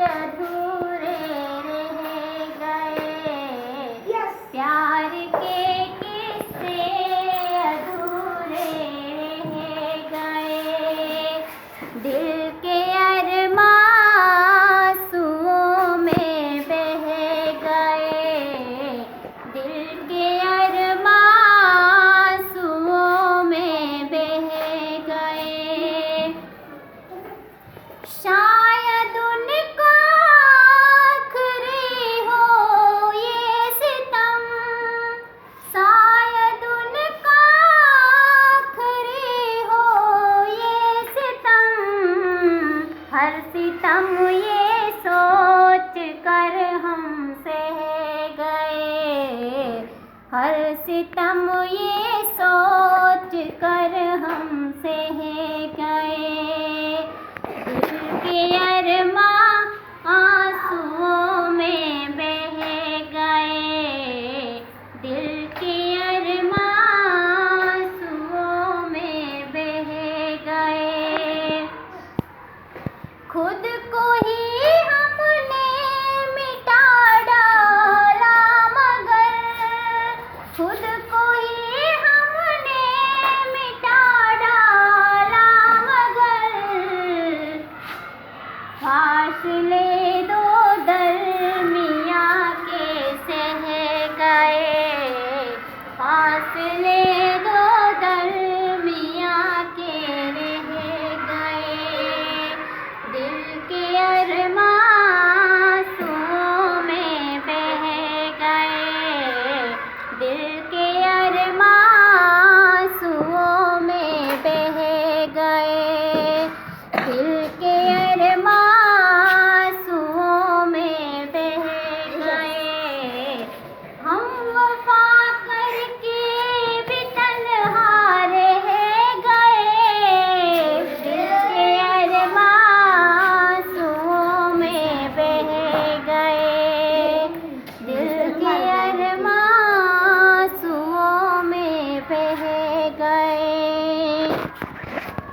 अधूरे रह गए। प्यार के किस्से अधूरे रह गए। दिल के अरमां आंसुओं में बह गए। दिल के अरमां आंसुओं में बह गए। शायद उनका आखिरी हो ये सितम, शायद उनका आखिरी हो ये सितम। हर सितम ये सोच कर हम सह गए। हर सितम ये सोच कर हम सह गए। दिल के अरमां आंसुओं में बह गए। दिल के अरमां आंसुओं में बह गए। खुद को ही हमने मिटा डाला मगर, खुद को ही हमने मिटा डाला मगर। फासले दो दरमियाँ के सह गए। फासले दो दरमियाँ के रह गए। दिल के अरमां आंसुओं में बह गए। दिल के अरमां आंसुओं में बह गए। दिल के अरमां आंसुओं में बह गए। हम वफा करके भी तन्हा रह गए। दिल के अरमां आंसुओं में बह गए। दिल के अरमां आंसुओं में बह गए।